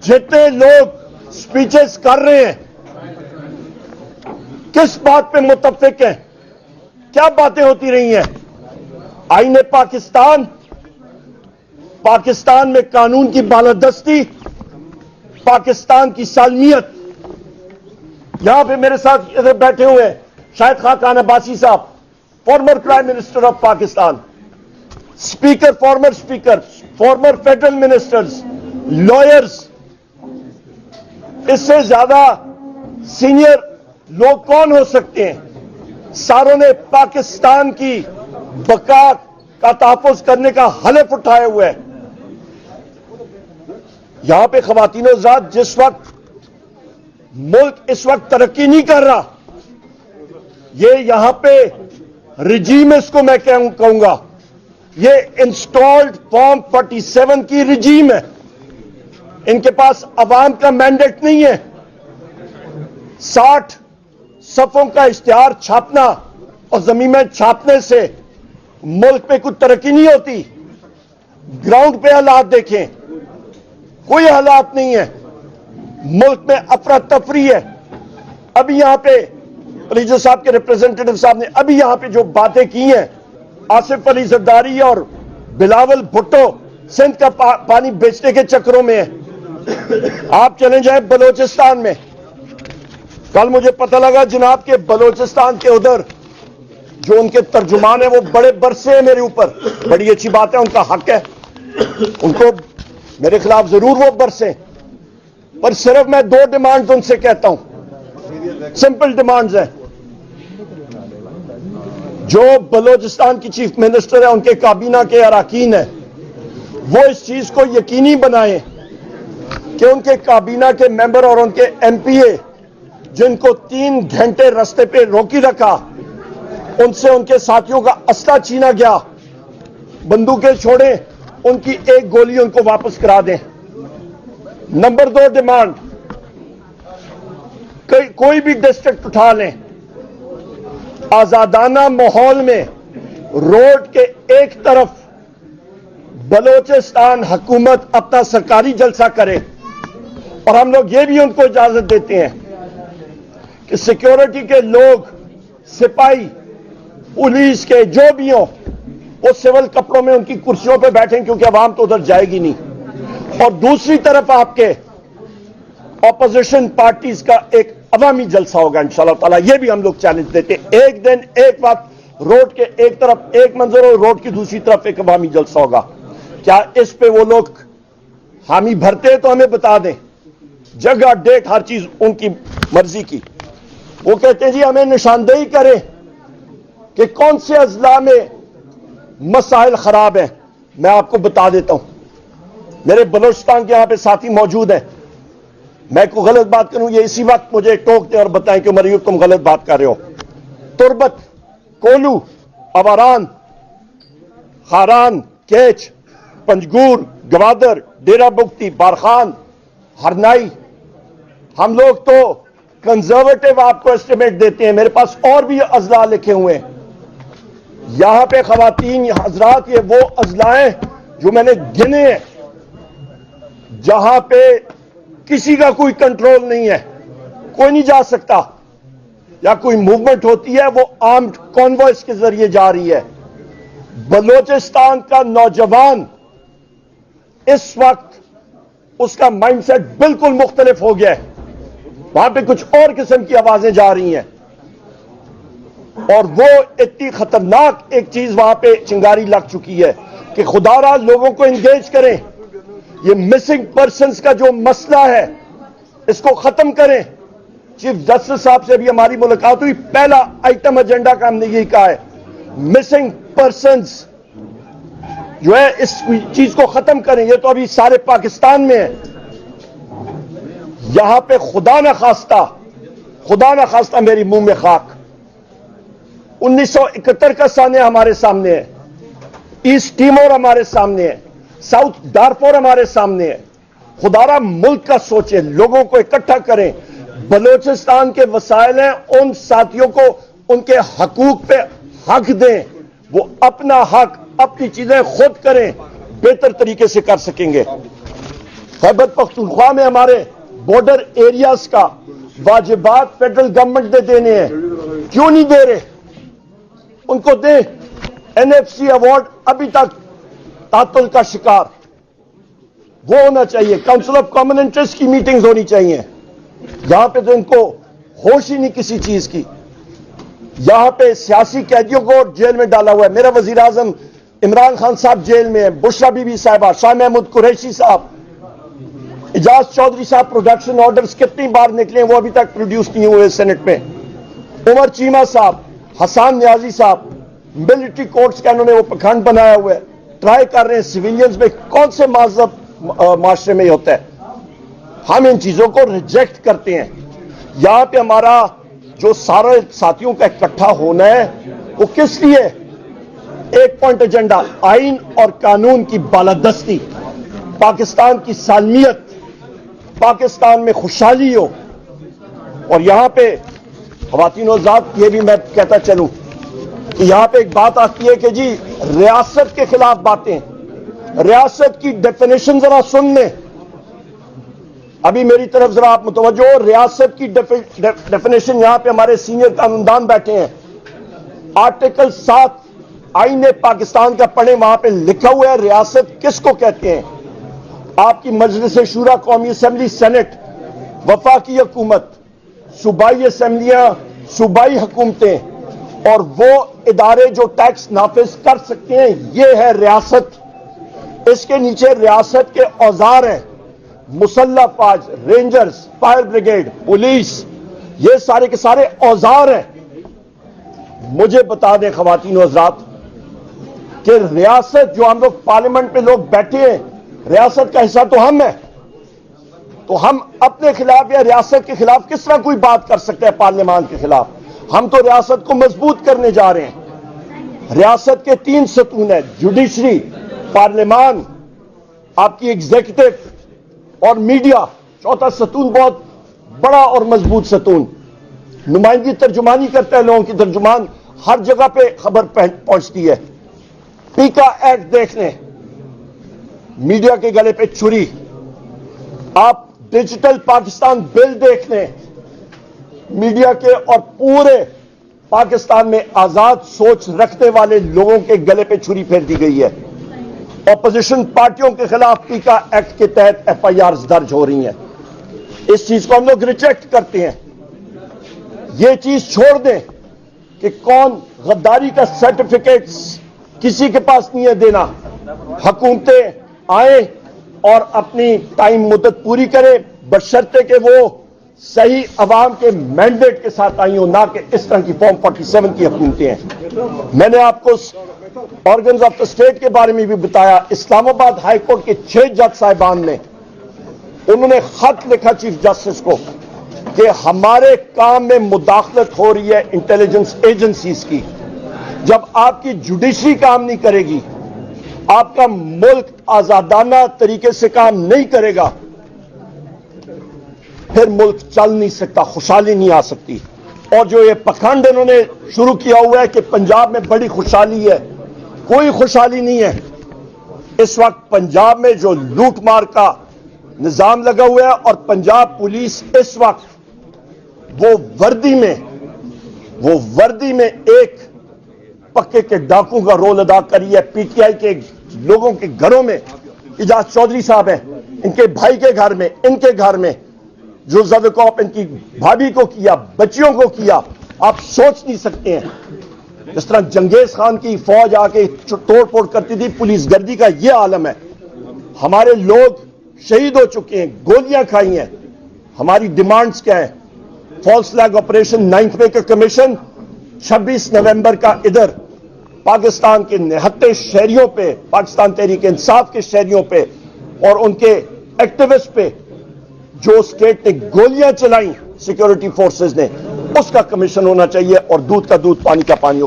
जितने लोग स्पीचेस कर रहे हैं किस बात पे मुत्तफिक हैं, क्या बातें होती रही हैं? आईने पाकिस्तान, पाकिस्तान में कानून की बालादस्ती, पाकिस्तान की सालमियत। यहां पे मेरे साथ इधर बैठे हुए हैं शाहिद खान अब्बासी साहब, former prime minister of Pakistan, speaker, farmer speaker, farmer federal ministers, lawyers. इससे ज्यादा सीनियर लोग कौन हो सकते हैं? सारों ने पाकिस्तान की बका का तहफ़्फ़ुज़ करने का हलफ उठाए हुए हैं। यहां पे ख़वातीनो ज़ात, जिस वक्त मुल्क इस वक्त तरक्की नहीं कर रहा, ये यहां पे रिजीम, इसको मैं कहूंगा, ये इंस्टॉल्ड फॉर्म 47 की रिजीम है। इनके पास अवाम का मैंडेट नहीं है। 60 सफ़ों का इश्तिहार छापना और जमीन में छापने से मुल्क में कुछ तरक्की नहीं होती। ग्राउंड पे हालात देखें, कोई हालात नहीं है। मुल्क में अफरा तफरी है। अभी यहां पे परिजो साहब के रिप्रेजेंटेटिव साहब ने अभी यहां पे जो बातें की हैं, आसिफ अली जरदारी और बिलावल भुट्टो सिंध का पानी बेचने के चक्करों में है। आप चले जाए बलोचिस्तान में, कल मुझे पता लगा जनाब के बलोचिस्तान के उधर जो उनके तर्जुमान है वो बड़े बरसे हैं मेरे ऊपर। बड़ी अच्छी बात है, उनका हक है, उनको मेरे खिलाफ जरूर वो बरसे, पर सिर्फ मैं 2 डिमांड्स उनसे कहता हूं, सिंपल डिमांड्स हैं। जो बलोचिस्तान की चीफ मिनिस्टर है, उनके काबीना के अरकान है, वो इस चीज को यकीनी बनाएं कि उनके काबीना के मेंबर और उनके एमपीए जिनको 3 घंटे रास्ते पे रोकी रखा, उनसे उनके साथियों का असला छीना गया, बंदूकें छोड़े, उनकी 1 गोली उनको वापस करा दें। नंबर 2 डिमांड, कोई भी डिस्ट्रिक्ट उठा लें, आजादाना माहौल में रोड के एक तरफ बलोचिस्तान हुकूमत अपना सरकारी जलसा करे, और हम लोग ये भी उनको इजाजत देते हैं कि सिक्योरिटी के लोग, सिपाही, पुलिस के जो भी हो, वो सिविल कपड़ों में उनकी कुर्सियों पर बैठें, क्योंकि अवाम तो उधर जाएगी नहीं। और दूसरी तरफ आपके ऑपोजिशन पार्टीज का एक अवामी जलसा होगा इंशाअल्लाह ताला, ये भी हम लोग चैलेंज देते हैं। एक दिन एक वक्त रोड के एक तरफ एक मंजर और रोड की दूसरी तरफ एक अवामी जलसा होगा। क्या इस पे वो लोग हामी भरते हैं तो हमें बता दें। जगह, डेट, हर चीज उनकी मर्जी की। वो कहते हैं जी हमें निशानदेही करें कि कौन से अजला में मसाइल खराब हैं। मैं आपको बता देता हूं, मेरे बलोचिस्तान के यहां पे साथी मौजूद हैं, मैं कोई गलत बात करूं ये इसी वक्त मुझे टोक दें और बताएं कि मरीब तुम गलत बात कर रहे हो। तुरबत, कोलू, अवारान, खारान, केच, पंजगूर, गवादर, डेरा बुगती, बारखान, हरनाई, हम लोग तो कंजर्वेटिव आपको एस्टिमेट देते हैं। मेरे पास और भी अजला लिखे हुए हैं यहां पे खवातीन हजरात, ये वो अजलाएं जो मैंने गिने हैं जहां पे किसी का कोई कंट्रोल नहीं है, कोई नहीं जा सकता, या कोई मूवमेंट होती है वो आर्म्ड कॉन्वॉयस के जरिए जा रही है। बलोचिस्तान का नौजवान इस वक्त उसका माइंडसेट बिल्कुल मुख्तलिफ हो गया है। वहां पे कुछ और किस्म की आवाजें जा रही हैं, और वो इतनी खतरनाक एक चीज वहां पे चिंगारी लग चुकी है कि खुदारा लोगों को एंगेज करें। ये मिसिंग पर्सन्स का जो मसला है इसको खत्म करें। चीफ जस्टिस साहब से भी हमारी मुलाकात हुई, पहला आइटम एजेंडा का हमने यही कहा है, मिसिंग पर्सन्स जो है इस चीज को खत्म करें। ये तो अभी सारे पाकिस्तान में है। यहां पे खुदा न खास्ता मेरी मुंह में खाक, 1971 का सान्या हमारे सामने है, ईस्ट टिमोर हमारे सामने है, साउथ डारफोर हमारे सामने है। खुदारा मुल्क का सोचे, लोगों को इकट्ठा करें। बलोचिस्तान के वसाइल हैं, उन साथियों को उनके हकूक पे हक दें, वो अपना हक, अपनी चीजें खुद करें, बेहतर तरीके से कर सकेंगे। खैबर पख्तूनख्वा में हमारे बॉर्डर एरियाज का वाजिबात फेडरल गवर्नमेंट ने देने हैं, क्यों नहीं दे रहे? उनको दें। एनएफसी अवार्ड अभी तक तातुल का शिकार, वो होना चाहिए। काउंसिल ऑफ कॉमन इंटरेस्ट की मीटिंग्स होनी चाहिए। यहां पे तो इनको होश ही नहीं किसी चीज की। यहां पे सियासी कैदियों को जेल में डाला हुआ है। मेरा वजीर आजम इमरान खान साहब जेल में है, बुशरा बीबी साहिबा, शाह महमूद कुरैशी साहब, इजाज चौधरी साहब प्रोडक्शन ऑर्डर्स कितनी बार निकले वो अभी तक प्रोड्यूस नहीं हुए सेनेट में। उमर चीमा साहब, हसान न्याजी साहब, मिलिट्री कोर्ट्स का इन्होंने वो पखंड बनाया हुआ है। ट्राई कर रहे हैं सिविलियंस में, कौन से मजहब माशरे में होता है? हम इन चीजों को रिजेक्ट करते हैं। यहां पे हमारा जो सारे साथियों का इकट्ठा होना है वो किस लिए? एक पॉइंट एजेंडा, आइन और कानून की बालादस्ती, पाकिस्तान की सालमियत, पाकिस्तान में खुशहाली हो। और यहां पे ख़वातीन और ज़ात, ये भी मैं कहता चलूं कि यहां पे एक बात आती है कि जी रियासत के खिलाफ बातें, रियासत की डेफिनेशन जरा सुन लें। अभी मेरी तरफ जरा आप मुतवज्जो हो। रियासत की डेफिनेशन यहां पे हमारे सीनियर कानूनदान बैठे हैं। आर्टिकल 7 आईन पाकिस्तान का पढ़े, वहां पे लिखा हुआ है रियासत किसको कहते हैं। आपकी मजलिस शूरा, कौमी असेंबली, सेनेट, वफाकी हुकूमत, सूबाई असेंबलियां, सूबाई हुकूमतें और वो इदारे जो टैक्स नाफिज कर सकते हैं, ये है रियासत। इसके नीचे रियासत के औजार हैं, मुसल्लह फौज, रेंजर्स, फायर ब्रिगेड, पुलिस, ये सारे के सारे औजार हैं। मुझे बता दें ख़वातीन और हज़रात कि रियासत, जो हम लोग पार्लियामेंट पे लोग बैठे हैं, रियासत का हिस्सा तो हम है। तो हम अपने खिलाफ या रियासत के खिलाफ किस तरह कोई बात कर सकते हैं पार्लियामान के खिलाफ? हम तो रियासत को मजबूत करने जा रहे हैं। रियासत के 3 सतून है, जुडिशरी, पार्लियामान, आपकी एग्जीक्यूटिव और मीडिया। चौथा सतून बहुत बड़ा और मजबूत सतून, नुमाइंदगी तर्जुमानी करता है लोगों की, तर्जुमान हर जगह पे खबर पहुंचती है। पीका एक्ट देख लें, मीडिया के गले पे छुरी। आप डिजिटल पाकिस्तान बिल देख लें, मीडिया के और पूरे पाकिस्तान में आजाद सोच रखने वाले लोगों के गले पे छुरी फेर दी गई है। ऑपोजिशन पार्टियों के खिलाफ पीका एक्ट के तहत एफआईआर दर्ज हो रही हैं। इस चीज को हम लोग रिजेक्ट करते हैं। ये चीज छोड़ दें कि कौन गद्दारी का सर्टिफिकेट किसी के पास नहीं है देना। हुकूमतें आए और अपनी टाइम मुद्दत पूरी करें, बशर्ते कि वो सही अवाम के मैंडेट के साथ आई हो, ना कि इस तरह की फॉर्म 47 की हुकूमतें हैं। मैंने आपको ऑर्गन्स ऑफ द स्टेट के बारे में भी बताया। इस्लामाबाद हाई कोर्ट के 6 जज साहिबान ने, उन्होंने खत लिखा चीफ जस्टिस को कि हमारे काम में मुदाखलत हो रही है इंटेलिजेंस एजेंसीज की। जब आपकी जुडिशरी काम नहीं करेगी, आपका मुल्क आजादाना तरीके से काम नहीं करेगा, फिर मुल्क चल नहीं सकता, खुशहाली नहीं आ सकती। और जो ये पखंड इन्होंने शुरू किया हुआ है कि पंजाब में बड़ी खुशहाली है, कोई खुशहाली नहीं है। इस वक्त पंजाब में जो लूट मार का निजाम लगा हुआ है और पंजाब पुलिस इस वक्त वो वर्दी में एक पक्के के डाकू का रोल अदा करी है। पीटीआई के लोगों के घरों में, इजाज चौधरी साहब हैं, इनके भाई के घर में, इनके घर में जो ज़दकॉप इनकी भाभी को किया, बच्चियों को किया, आप सोच नहीं सकते हैं। जिस तरह जंगेज खान की फौज आके तोड़ फोड़ करती थी, पुलिस गर्दी का यह आलम है। हमारे लोग शहीद हो चुके हैं, गोलियां खाई हैं। हमारी डिमांड्स क्या है? फॉल्स फ्लैग ऑपरेशन 9th पे का कमीशन, 26 नवंबर का इधर पाकिस्तान के 79 शहरियों पे, पाकिस्तान तहरीक इंसाफ के शहरियों पे और उनके एक्टिविस्ट पे जो स्टेट ने गोलियां चलाई सिक्योरिटी फोर्सेस ने, उसका कमीशन होना चाहिए और दूध का दूध, पानी का पानी।